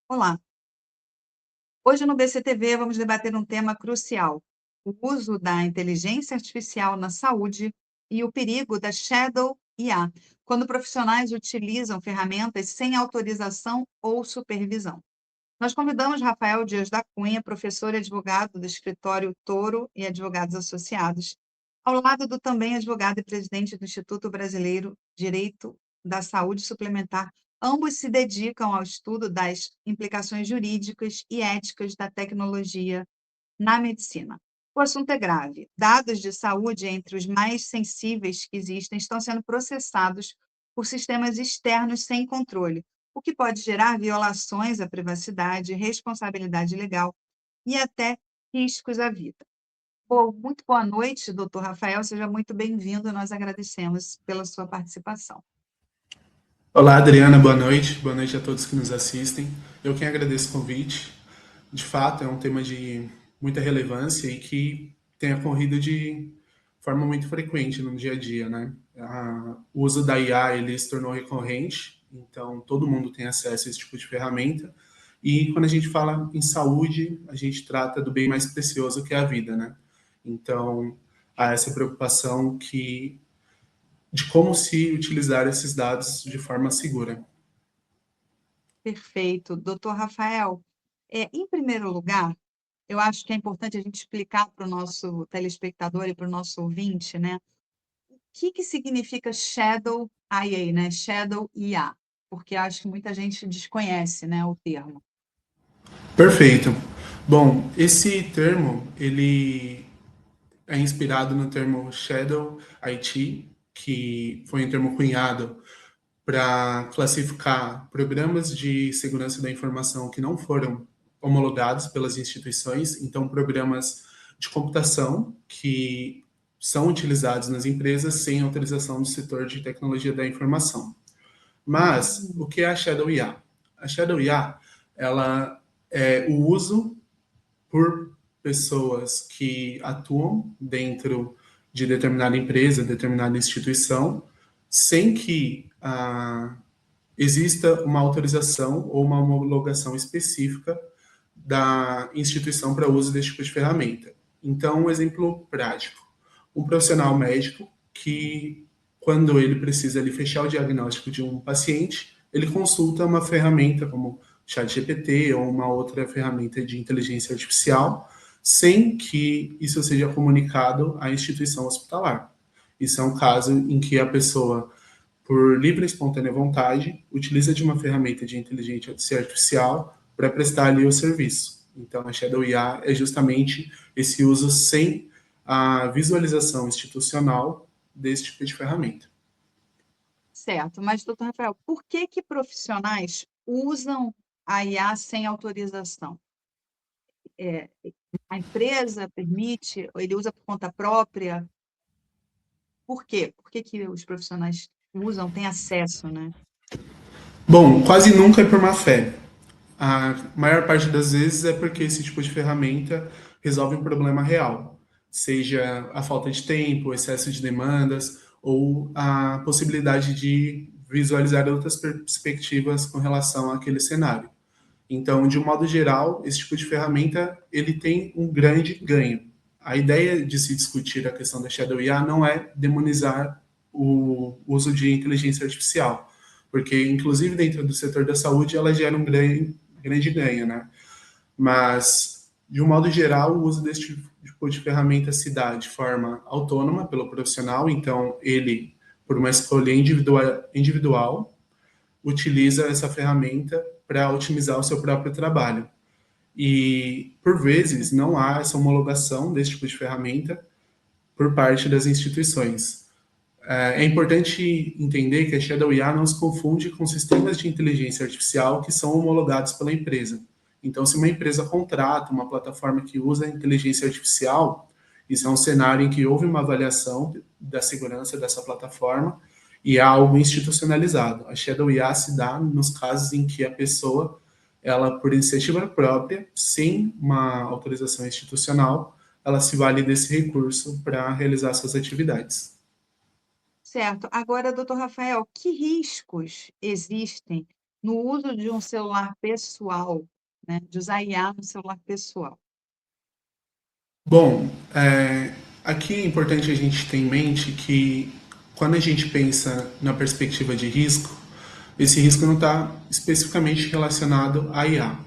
Olá, hoje no BCTV vamos debater um tema crucial: o uso da inteligência artificial na saúde e o perigo da Shadow IA, quando profissionais utilizam ferramentas sem autorização ou supervisão. Nós convidamos Rafael Dias da Cunha, professor e advogado do escritório Toro e Advogados Associados, ao lado do também advogado e presidente do Instituto Brasileiro Direito da Saúde Suplementar. Ambos se dedicam ao estudo das implicações jurídicas e éticas da tecnologia na medicina. O assunto é grave. Dados de saúde entre os mais sensíveis que existem estão sendo processados por sistemas externos sem controle, o que pode gerar violações à privacidade, responsabilidade legal e até riscos à vida. Bom, muito boa noite, doutor Rafael, seja muito bem-vindo, nós agradecemos pela sua participação. Olá, Adriana, boa noite a todos que nos assistem. Eu quem agradeço o convite. De fato, é um tema de muita relevância e que tem ocorrido de forma muito frequente no dia a dia, né? O uso da IA, ele se tornou recorrente, então todo mundo tem acesso a esse tipo de ferramenta. E quando a gente fala em saúde, a gente trata do bem mais precioso que é a vida, né? Então, há essa preocupação de como se utilizar esses dados de forma segura. Perfeito. Doutor Rafael, em primeiro lugar, eu acho que é importante a gente explicar para o nosso telespectador e para o nosso ouvinte, né, o que significa Shadow IA, né? Shadow IA, porque acho que muita gente desconhece, né, o termo. Perfeito. Bom, esse termo ele é inspirado no termo Shadow IT, que foi um termo cunhado para classificar programas de segurança da informação que não foram homologados pelas instituições, então programas de computação que são utilizados nas empresas sem autorização do setor de tecnologia da informação. Mas o que é a Shadow IA? A Shadow IA, ela é o uso por pessoas que atuam dentro de determinada empresa, determinada instituição, sem que exista uma autorização ou uma homologação específica da instituição para o uso desse tipo de ferramenta. Então, um exemplo prático: um profissional médico que, quando ele precisa ali, fechar o diagnóstico de um paciente, ele consulta uma ferramenta como ChatGPT ou uma outra ferramenta de inteligência artificial, sem que isso seja comunicado à instituição hospitalar. Isso é um caso em que a pessoa, por livre e espontânea vontade, utiliza de uma ferramenta de inteligência artificial para prestar ali o serviço. Então, a Shadow IA é justamente esse uso sem a visualização institucional desse tipo de ferramenta. Certo, mas, doutor Rafael, por que profissionais usam a IA sem autorização? É, a empresa permite, ou ele usa por conta própria? Por quê? Por que os profissionais usam, têm acesso, né? Bom, quase nunca é por má fé. A maior parte das vezes é porque esse tipo de ferramenta resolve um problema real, seja a falta de tempo, o excesso de demandas ou a possibilidade de visualizar outras perspectivas com relação àquele cenário. Então, de um modo geral, esse tipo de ferramenta ele tem um grande ganho. A ideia de se discutir a questão da Shadow IA não é demonizar o uso de inteligência artificial, porque, inclusive, dentro do setor da saúde, ela gera um grande ganho, né? Mas, de um modo geral, o uso desse tipo de ferramenta se dá de forma autônoma pelo profissional, então, ele, por uma escolha individual utiliza essa ferramenta para otimizar o seu próprio trabalho. E, por vezes, não há essa homologação desse tipo de ferramenta por parte das instituições. É importante entender que a Shadow IA não se confunde com sistemas de inteligência artificial que são homologados pela empresa. Então, se uma empresa contrata uma plataforma que usa a inteligência artificial, isso é um cenário em que houve uma avaliação da segurança dessa plataforma e é algo institucionalizado. A Shadow IA se dá nos casos em que a pessoa, ela, por iniciativa própria, sem uma autorização institucional, ela se vale desse recurso para realizar suas atividades. Certo. Agora, doutor Rafael, que riscos existem no uso de um celular pessoal, né? De usar IA no celular pessoal. Bom, aqui é importante a gente ter em mente que quando a gente pensa na perspectiva de risco, esse risco não está especificamente relacionado à IA.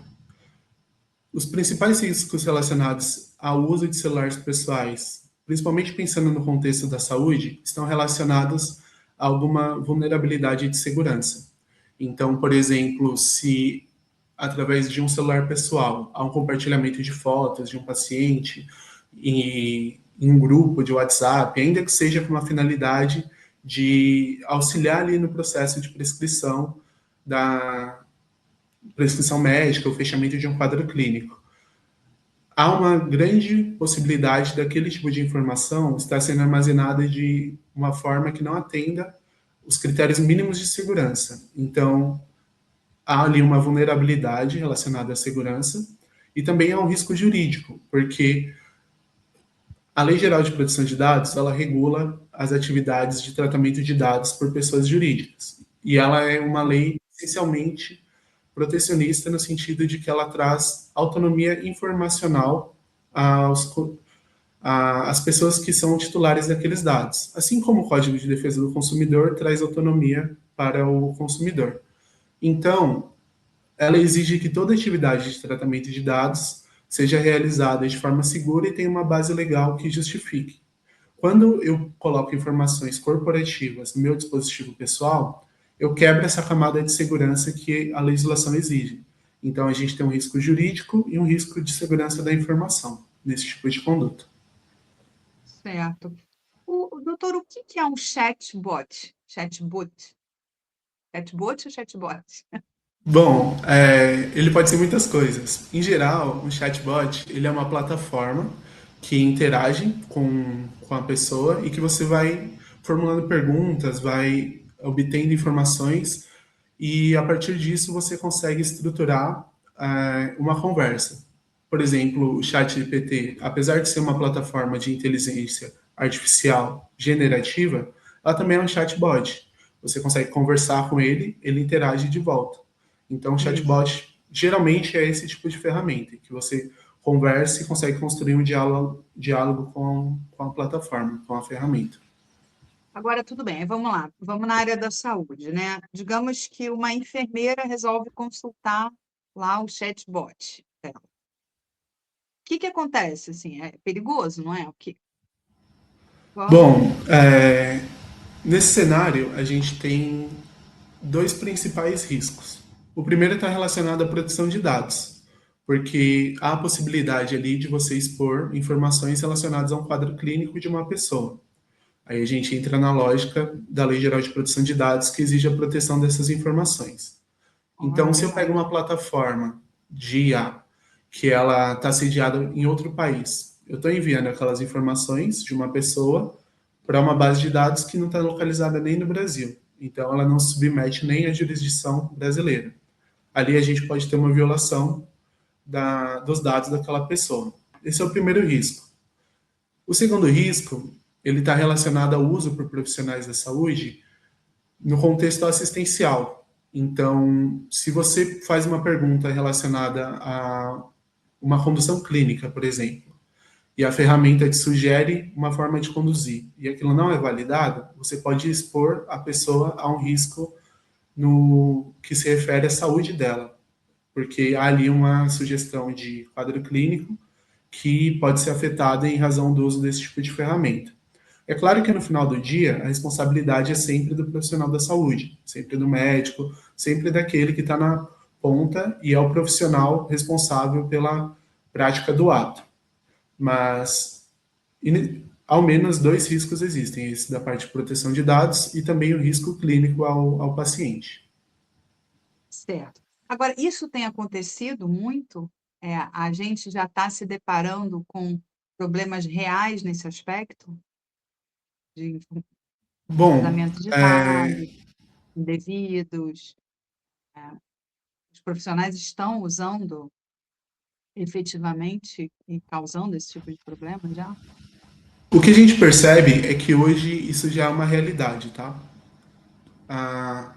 Os principais riscos relacionados ao uso de celulares pessoais, principalmente pensando no contexto da saúde, estão relacionados a alguma vulnerabilidade de segurança. Então, por exemplo, se através de um celular pessoal há um compartilhamento de fotos de um paciente em um grupo de WhatsApp, ainda que seja com uma finalidade de auxiliar ali no processo de prescrição da prescrição médica, o fechamento de um quadro clínico. Há uma grande possibilidade daquele tipo de informação estar sendo armazenada de uma forma que não atenda os critérios mínimos de segurança. Então, há ali uma vulnerabilidade relacionada à segurança e também há um risco jurídico, porque a Lei Geral de Proteção de Dados, ela regula as atividades de tratamento de dados por pessoas jurídicas. E ela é uma lei essencialmente protecionista no sentido de que ela traz autonomia informacional às pessoas que são titulares daqueles dados. Assim como o Código de Defesa do Consumidor traz autonomia para o consumidor. Então, ela exige que toda atividade de tratamento de dados seja realizada de forma segura e tenha uma base legal que justifique. Quando eu coloco informações corporativas no meu dispositivo pessoal, eu quebro essa camada de segurança que a legislação exige. Então, a gente tem um risco jurídico e um risco de segurança da informação nesse tipo de conduta. Certo. Doutor, o que é um chatbot? Chatbot? Chatbot ou chatbot? Bom, ele pode ser muitas coisas. Em geral, um chatbot ele é uma plataforma que interage com a pessoa e que você vai formulando perguntas, vai obtendo informações e a partir disso você consegue estruturar uma conversa. Por exemplo, o ChatGPT, apesar de ser uma plataforma de inteligência artificial generativa, ela também é um chatbot. Você consegue conversar com ele, ele interage de volta. Então, o Isso. chatbot geralmente é esse tipo de ferramenta, que você conversa e consegue construir um diálogo com a plataforma, com a ferramenta. Agora, tudo bem, vamos lá. Vamos na área da saúde, né? Digamos que uma enfermeira resolve consultar lá o chatbot dela. O que acontece, assim? É perigoso, não é? O que? Vamos. Bom, nesse cenário, a gente tem dois principais riscos. O primeiro está relacionado à proteção de dados, porque há a possibilidade ali de você expor informações relacionadas a um quadro clínico de uma pessoa. Aí a gente entra na lógica da Lei Geral de Proteção de Dados, que exige a proteção dessas informações. Olha, Então, se eu pego legal. uma plataforma de IA que ela está sediada em outro país, eu estou enviando aquelas informações de uma pessoa para uma base de dados que não está localizada nem no Brasil. Então, ela não se submete nem à jurisdição brasileira. Ali a gente pode ter uma violação dos dados daquela pessoa. Esse é o primeiro risco. O segundo risco, ele está relacionado ao uso por profissionais da saúde no contexto assistencial. Então, se você faz uma pergunta relacionada a uma condução clínica, por exemplo, e a ferramenta te sugere uma forma de conduzir, e aquilo não é validado, você pode expor a pessoa a um risco no que se refere à saúde dela, porque há ali uma sugestão de quadro clínico que pode ser afetada em razão do uso desse tipo de ferramenta. É claro que no final do dia, a responsabilidade é sempre do profissional da saúde, sempre do médico, sempre daquele que está na ponta e é o profissional responsável pela prática do ato. Mas, ao menos dois riscos existem: esse da parte de proteção de dados e também o risco clínico ao paciente. Certo. Agora, isso tem acontecido muito? A gente já está se deparando com problemas reais nesse aspecto? De Bom, vazamento de dados indevidos? Os profissionais estão usando efetivamente e causando esse tipo de problema já? o que a gente percebe é que hoje isso já é uma realidade, tá? A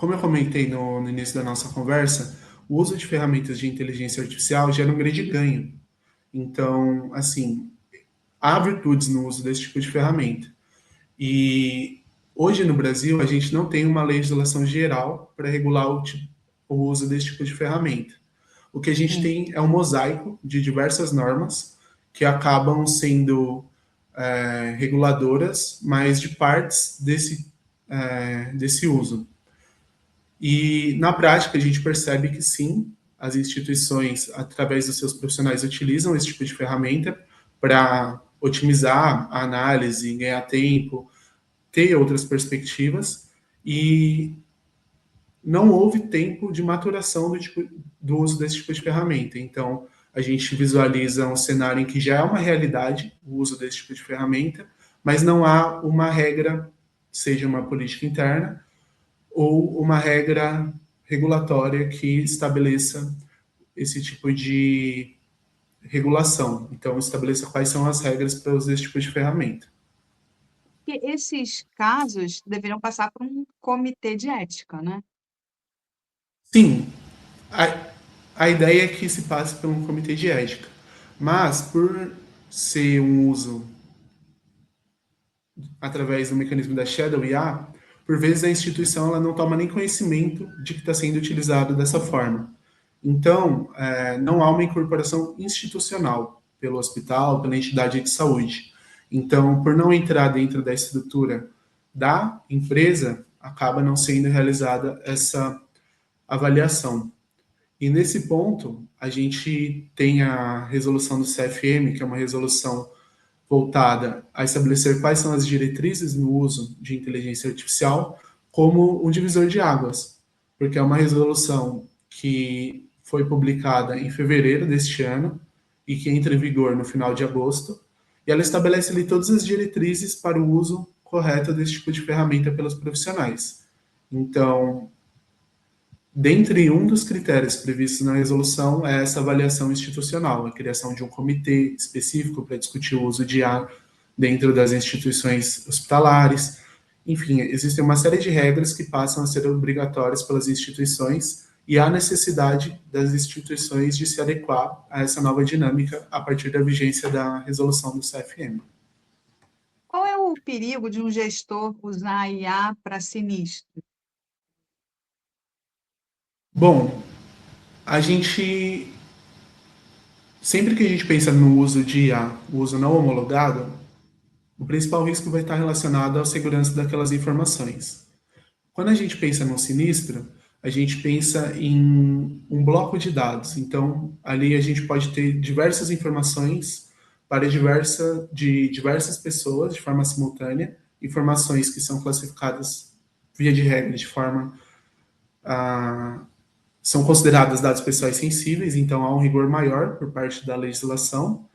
como eu comentei no início da nossa conversa, o uso de ferramentas de inteligência artificial gera um grande ganho. Então, assim, há virtudes no uso desse tipo de ferramenta. E hoje no Brasil, a gente não tem uma legislação geral para regular o uso desse tipo de ferramenta. O que a gente Sim. tem é um mosaico de diversas normas que acabam sendo reguladoras, mas de partes desse uso. E na prática a gente percebe que sim, as instituições, através dos seus profissionais, utilizam esse tipo de ferramenta para otimizar a análise, ganhar tempo, ter outras perspectivas, e não houve tempo de maturação do uso desse tipo de ferramenta. Então, a gente visualiza um cenário em que já é uma realidade o uso desse tipo de ferramenta, mas não há uma regra, seja uma política interna ou uma regra regulatória que estabeleça esse tipo de regulação. Então, estabeleça quais são as regras para usar esse tipo de ferramenta. Porque esses casos deveriam passar por um comitê de ética, né? Sim, a ideia é que se passe por um comitê de ética, mas por ser um uso através do mecanismo da Shadow IA, por vezes a instituição ela não toma nem conhecimento de que está sendo utilizado dessa forma. Então, não há uma incorporação institucional pelo hospital, pela entidade de saúde. Então, por não entrar dentro da estrutura da empresa, acaba não sendo realizada essa avaliação. E nesse ponto, a gente tem a resolução do CFM, que é uma resolução voltada a estabelecer quais são as diretrizes no uso de inteligência artificial, como um divisor de águas, porque é uma resolução que foi publicada em fevereiro deste ano e que entra em vigor no final de agosto, e ela estabelece ali todas as diretrizes para o uso correto desse tipo de ferramenta pelos profissionais. Então, dentre um dos critérios previstos na resolução é essa avaliação institucional, a criação de um comitê específico para discutir o uso de IA dentro das instituições hospitalares. Enfim, existem uma série de regras que passam a ser obrigatórias pelas instituições e há necessidade das instituições de se adequar a essa nova dinâmica a partir da vigência da resolução do CFM. Qual é o perigo de um gestor usar a IA para sinistro? Bom, a gente sempre que a gente pensa no uso de IA, o uso não homologado, o principal risco vai estar relacionado à segurança daquelas informações. Quando a gente pensa num sinistro, a gente pensa em um bloco de dados. Então, ali a gente pode ter diversas informações para de diversas pessoas de forma simultânea, informações que são classificadas via de regra de forma são consideradas dados pessoais sensíveis, então há um rigor maior por parte da legislação.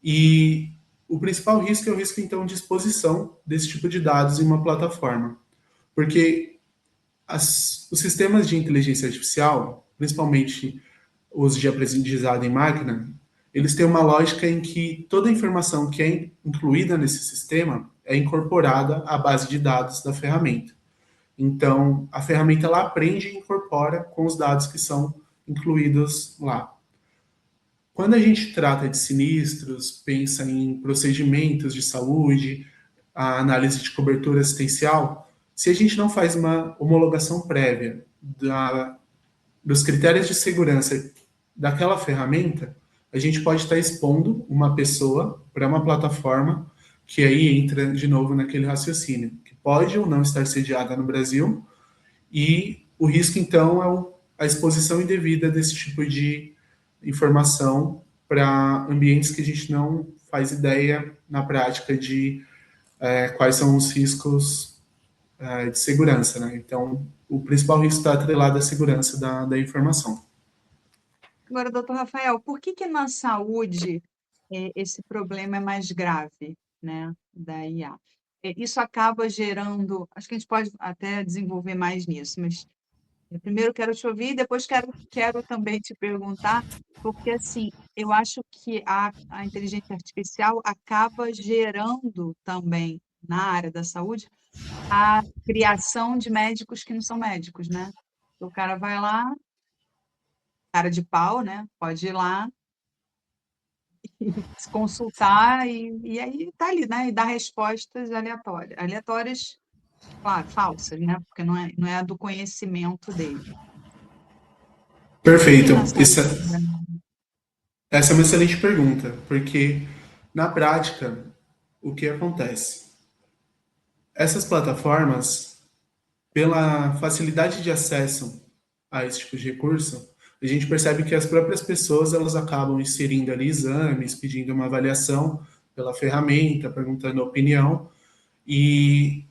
E o principal risco é o risco, então, de exposição desse tipo de dados em uma plataforma. Porque os sistemas de inteligência artificial, principalmente os de aprendizado em máquina, eles têm uma lógica em que toda a informação que é incluída nesse sistema é incorporada à base de dados da ferramenta. Então, a ferramenta ela aprende e incorpora com os dados que são incluídos lá. Quando a gente trata de sinistros, pensa em procedimentos de saúde, a análise de cobertura assistencial, se a gente não faz uma homologação prévia dos critérios de segurança daquela ferramenta, a gente pode estar expondo uma pessoa para uma plataforma que aí entra de novo naquele raciocínio, que pode ou não estar sediada no Brasil, e o risco, então, é a exposição indevida desse tipo de informação para ambientes que a gente não faz ideia na prática de quais são os riscos de segurança, né? Então, o principal risco está atrelado à segurança da informação. Agora, doutor Rafael, por que que na saúde esse problema é mais grave, né, da IA? Isso acaba gerando, acho que a gente pode até desenvolver mais nisso, mas primeiro quero te ouvir, depois quero também te perguntar, porque assim, eu acho que a inteligência artificial acaba gerando também na área da saúde a criação de médicos que não são médicos, né? O cara vai lá, cara de pau, né? Pode ir lá e se consultar e aí tá ali, né? E dar respostas aleatórias. Aleatórias, claro, falsas, né? Porque não é do conhecimento dele. E Perfeito. na saúde, né? Essa é uma excelente pergunta, porque na prática, o que acontece? Essas plataformas, pela facilidade de acesso a esse tipo de recurso, a gente percebe que as próprias pessoas elas acabam inserindo ali exames, pedindo uma avaliação pela ferramenta, perguntando a opinião, e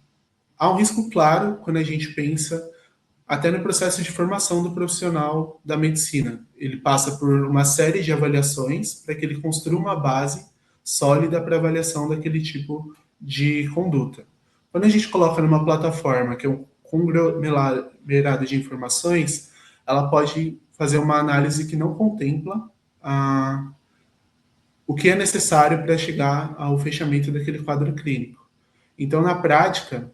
há um risco claro quando a gente pensa até no processo de formação do profissional da medicina. Ele passa por uma série de avaliações para que ele construa uma base sólida para avaliação daquele tipo de conduta. Quando a gente coloca numa plataforma que é um conglomerado de informações, ela pode fazer uma análise que não contempla o que é necessário para chegar ao fechamento daquele quadro clínico. Então, na prática,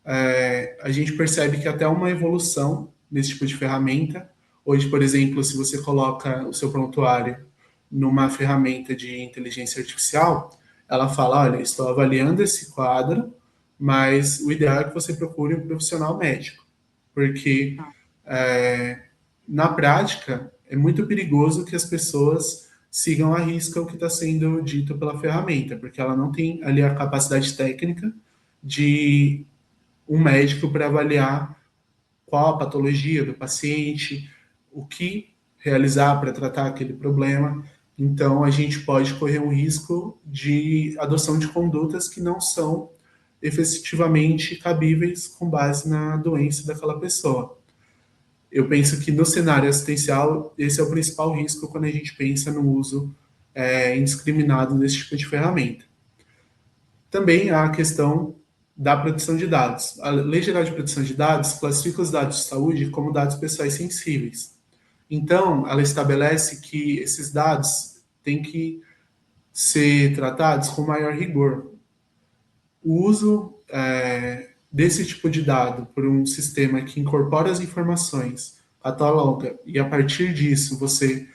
a gente percebe que até uma evolução nesse tipo de ferramenta. Hoje, por exemplo, se você coloca o seu prontuário numa ferramenta de inteligência artificial, ela fala: olha, estou avaliando esse quadro, mas o ideal é que você procure um profissional médico, porque Tá. na prática é muito perigoso que as pessoas sigam à risca o que está sendo dito pela ferramenta, porque ela não tem ali a capacidade técnica de um médico para avaliar qual a patologia do paciente, o que realizar para tratar aquele problema. Então, a gente pode correr um risco de adoção de condutas que não são efetivamente cabíveis com base na doença daquela pessoa. Eu penso que no cenário assistencial, esse é o principal risco quando a gente pensa no uso indiscriminado desse tipo de ferramenta. Também há a questão da proteção de dados. A Lei Geral de Proteção de Dados classifica os dados de saúde como dados pessoais sensíveis. Então, ela estabelece que esses dados têm que ser tratados com maior rigor. O uso desse tipo de dado por um sistema que incorpora as informações, cataloga, e a partir disso você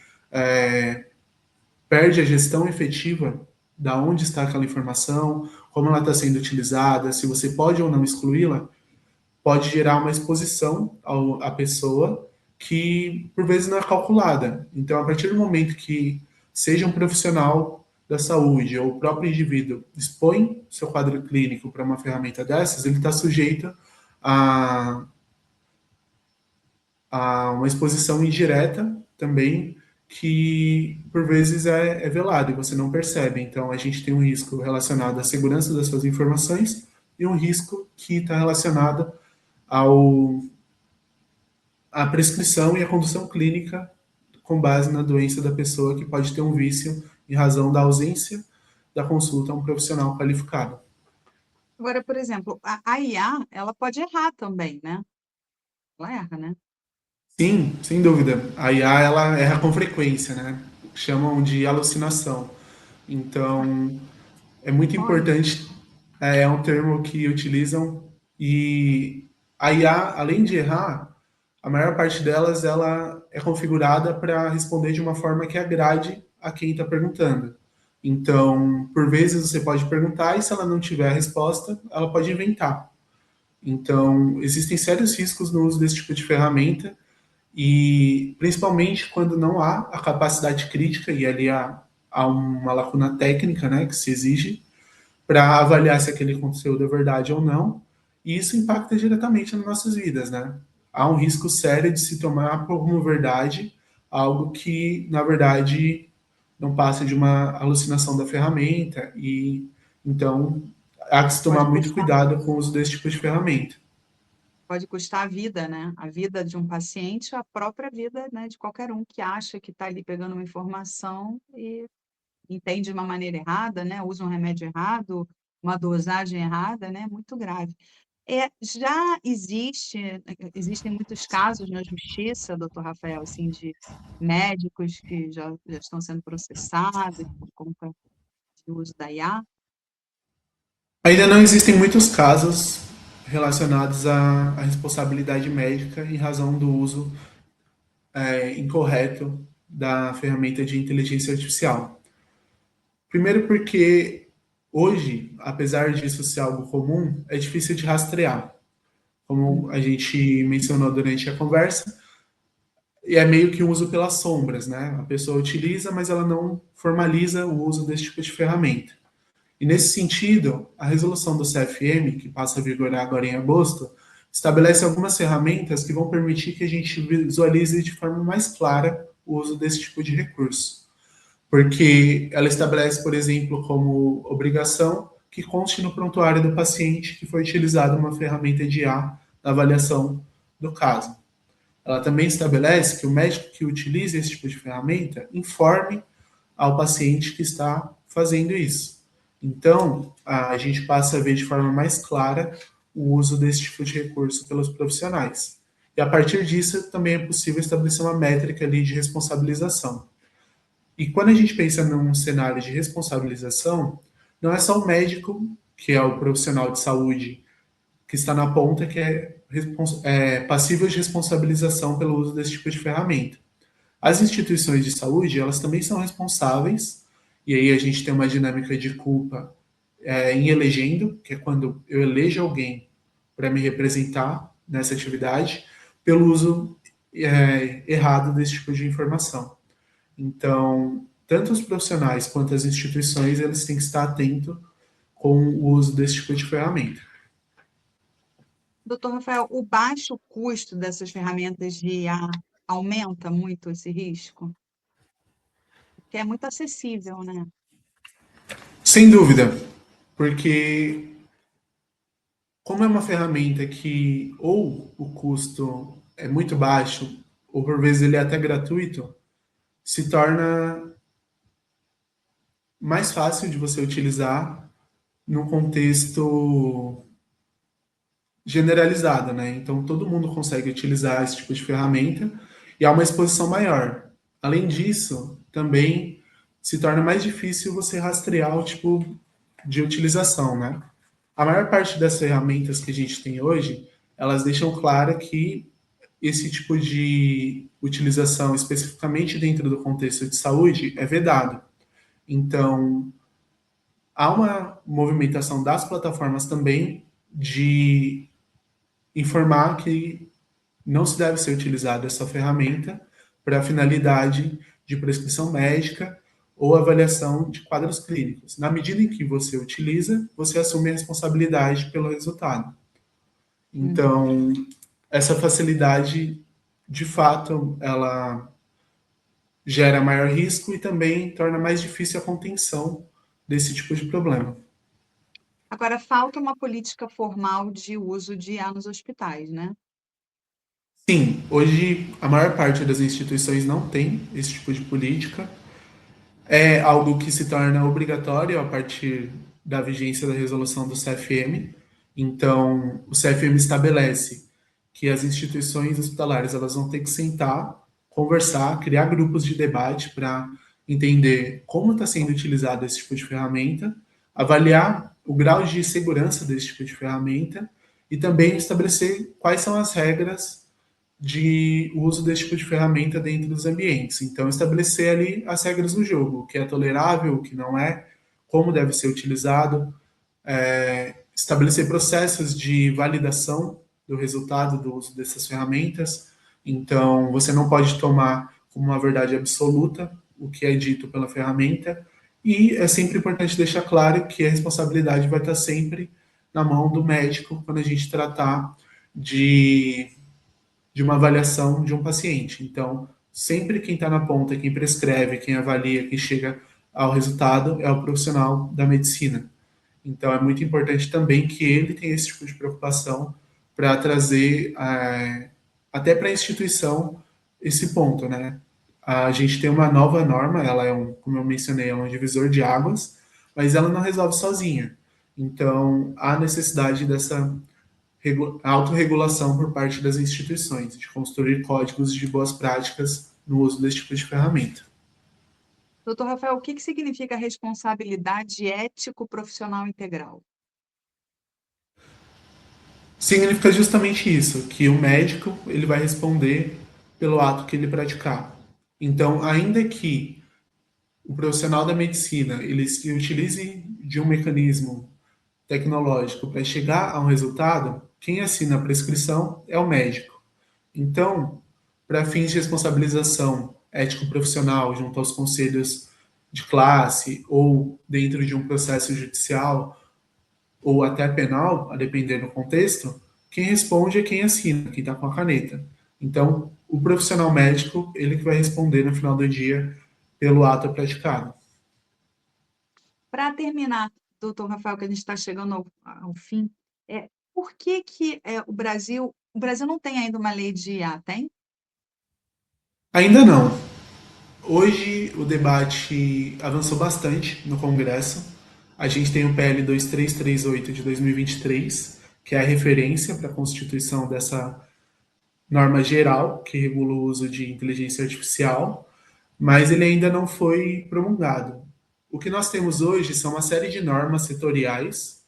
perde a gestão efetiva da onde está aquela informação, como ela está sendo utilizada, se você pode ou não excluí-la, pode gerar uma exposição à pessoa que por vezes não é calculada. Então, a partir do momento que seja um profissional da saúde ou o próprio indivíduo expõe seu quadro clínico para uma ferramenta dessas, ele está sujeito a, a uma exposição indireta também que por vezes é velado e você não percebe. Então, a gente tem um risco relacionado à segurança das suas informações e um risco que está relacionado ao, à prescrição e à condução clínica com base na doença da pessoa que pode ter um vício em razão da ausência da consulta a um profissional qualificado. Agora, por exemplo, a IA, ela pode errar também, né? Ela erra, né? Sim, sem dúvida. A IA ela erra com frequência, né? Chamam de alucinação. Então, é muito Olha, importante, é um termo que utilizam e a IA, além de errar, a maior parte delas ela é configurada para responder de uma forma que agrade a quem está perguntando. Então, por vezes você pode perguntar e se ela não tiver a resposta, ela pode inventar. Então, existem sérios riscos no uso desse tipo de ferramenta e principalmente quando não há a capacidade crítica e ali há uma lacuna técnica, né, que se exige para avaliar se aquele conteúdo é verdade ou não, e isso impacta diretamente nas nossas vidas, né? Há um risco sério de se tomar como verdade algo que, na verdade, não passa de uma alucinação da ferramenta, e então há que se tomar pode muito custar, cuidado com o uso desse tipo de ferramenta. pode custar a vida, né? A vida de um paciente, a própria vida, né, de qualquer um que acha que está ali pegando uma informação e entende de uma maneira errada, né? Usa um remédio errado, uma dosagem errada, né? Muito grave. Já existem muitos casos na justiça, doutor Rafael, assim, de médicos que já estão sendo processados por conta do uso da IA. Ainda não existem muitos casos, relacionados à responsabilidade médica em razão do uso incorreto da ferramenta de inteligência artificial. Primeiro porque hoje, apesar disso ser algo comum, é difícil de rastrear. Como a gente mencionou durante a conversa, e é meio que um uso pelas sombras, né? A pessoa utiliza, mas ela não formaliza o uso desse tipo de ferramenta. E nesse sentido, a resolução do CFM, que passa a vigorar agora em agosto, estabelece algumas ferramentas que vão permitir que a gente visualize de forma mais clara o uso desse tipo de recurso. Porque ela estabelece, por exemplo, como obrigação que conste no prontuário do paciente que foi utilizada uma ferramenta de IA na avaliação do caso. Ela também estabelece que o médico que utiliza esse tipo de ferramenta informe ao paciente que está fazendo isso. Então, a gente passa a ver de forma mais clara o uso desse tipo de recurso pelos profissionais. E a partir disso, também é possível estabelecer uma métrica ali de responsabilização. E quando a gente pensa num cenário de responsabilização, não é só o médico, que é o profissional de saúde que está na ponta, que é passível de responsabilização pelo uso desse tipo de ferramenta. As instituições de saúde, elas também são responsáveis, e aí a gente tem uma dinâmica de culpa em elegendo, que é quando eu elejo alguém para me representar nessa atividade, pelo uso errado desse tipo de informação. Então, tanto os profissionais quanto as instituições, eles têm que estar atentos com o uso desse tipo de ferramenta. Doutor Rafael, o baixo custo dessas ferramentas de IA aumenta muito esse risco? Porque é muito acessível, né? Sem dúvida, porque como é uma ferramenta que ou o custo é muito baixo, ou por vezes ele é até gratuito, se torna mais fácil de você utilizar num contexto generalizado, né? Então todo mundo consegue utilizar esse tipo de ferramenta e há uma exposição maior. Além disso, também se torna mais difícil você rastrear o tipo de utilização, né? A maior parte das ferramentas que a gente tem hoje, elas deixam claro que esse tipo de utilização, especificamente dentro do contexto de saúde, é vedado. Então, há uma movimentação das plataformas também de informar que não se deve ser utilizada essa ferramenta para finalidade de prescrição médica ou avaliação de quadros clínicos. Na medida em que você utiliza, você assume a responsabilidade pelo resultado. Uhum. Então, essa facilidade, de fato, ela gera maior risco e também torna mais difícil a contenção desse tipo de problema. Agora, falta uma política formal de uso de IA nos hospitais, né? Sim, hoje a maior parte das instituições não tem esse tipo de política. É algo que se torna obrigatório a partir da vigência da resolução do CFM. Então, o CFM estabelece que as instituições hospitalares elas vão ter que sentar, conversar, criar grupos de debate para entender como está sendo utilizado esse tipo de ferramenta, avaliar o grau de segurança desse tipo de ferramenta e também estabelecer quais são as regras de uso desse tipo de ferramenta dentro dos ambientes. Então, estabelecer ali as regras do jogo, o que é tolerável, o que não é, como deve ser utilizado, estabelecer processos de validação do resultado do uso dessas ferramentas. Então, você não pode tomar como uma verdade absoluta o que é dito pela ferramenta, e é sempre importante deixar claro que a responsabilidade vai estar sempre na mão do médico quando a gente tratar de uma avaliação de um paciente. Então, sempre quem está na ponta, quem prescreve, quem avalia, quem chega ao resultado é o profissional da medicina. Então, é muito importante também que ele tenha esse tipo de preocupação para trazer até para a instituição esse ponto, né? A gente tem uma nova norma, ela é como eu mencionei, é um divisor de águas, mas ela não resolve sozinha. Então, há necessidade dessa autorregulação por parte das instituições, de construir códigos de boas práticas no uso desse tipo de ferramenta. Doutor Rafael, o que que significa responsabilidade ético-profissional integral? Significa justamente isso, que o médico ele vai responder pelo ato que ele praticar. Então, ainda que o profissional da medicina ele se utilize de um mecanismo tecnológico para chegar a um resultado, quem assina a prescrição é o médico. Então, para fins de responsabilização ético-profissional junto aos conselhos de classe ou dentro de um processo judicial ou até penal, a depender do contexto, quem responde é quem assina, quem está com a caneta. Então, o profissional médico, ele que vai responder no final do dia pelo ato praticado. Para terminar, doutor Rafael, que a gente está chegando ao fim, por que que o Brasil não tem ainda uma lei de IA, tem? Ainda não. Hoje o debate avançou bastante no Congresso. A gente tem o PL 2338 de 2023, que é a referência para a constituição dessa norma geral que regula o uso de inteligência artificial, mas ele ainda não foi promulgado. O que nós temos hoje são uma série de normas setoriais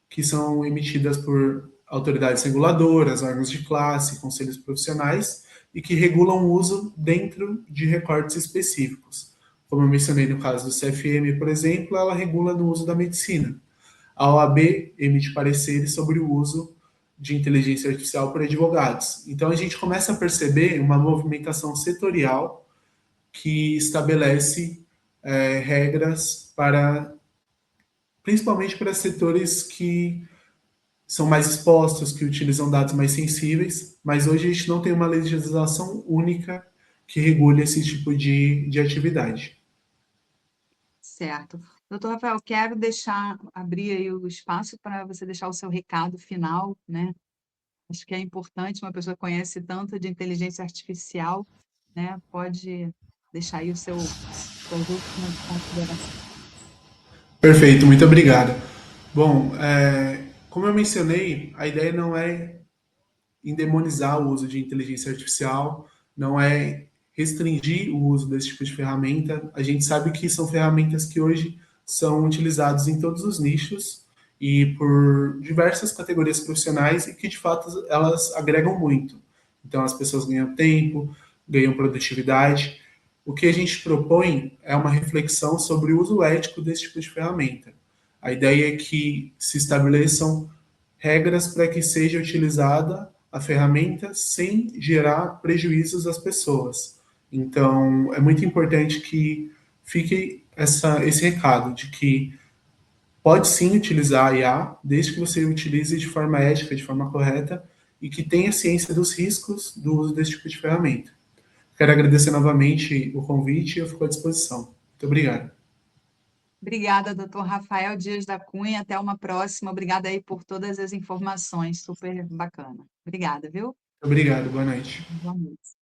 que são emitidas por autoridades reguladoras, órgãos de classe, conselhos profissionais e que regulam o uso dentro de recortes específicos. Como eu mencionei no caso do CFM, por exemplo, ela regula no uso da medicina. A OAB emite pareceres sobre o uso de inteligência artificial por advogados. Então a gente começa a perceber uma movimentação setorial que estabelece regras para, principalmente para setores que são mais expostos, que utilizam dados mais sensíveis, mas hoje a gente não tem uma legislação única que regule esse tipo de atividade. Certo. Doutor Rafael, quero abrir aí o espaço para você deixar o seu recado final, né? Acho que é importante, uma pessoa que conhece tanto de inteligência artificial, né? Pode deixar aí suas últimas considerações. Perfeito, muito obrigado. Bom, como eu mencionei, a ideia não é endemonizar o uso de inteligência artificial, não é restringir o uso desse tipo de ferramenta. A gente sabe que são ferramentas que hoje são utilizadas em todos os nichos e por diversas categorias profissionais e que de fato elas agregam muito. Então as pessoas ganham tempo, ganham produtividade. O que a gente propõe é uma reflexão sobre o uso ético desse tipo de ferramenta. A ideia é que se estabeleçam regras para que seja utilizada a ferramenta sem gerar prejuízos às pessoas. Então, é muito importante que fique esse recado de que pode sim utilizar a IA, desde que você utilize de forma ética, de forma correta, e que tenha ciência dos riscos do uso desse tipo de ferramenta. Quero agradecer novamente o convite e eu fico à disposição. Muito obrigado. Obrigada, doutor Rafael Dias da Cunha. Até uma próxima. Obrigada aí por todas as informações. Super bacana. Obrigada, viu? Obrigado, boa noite. Boa noite.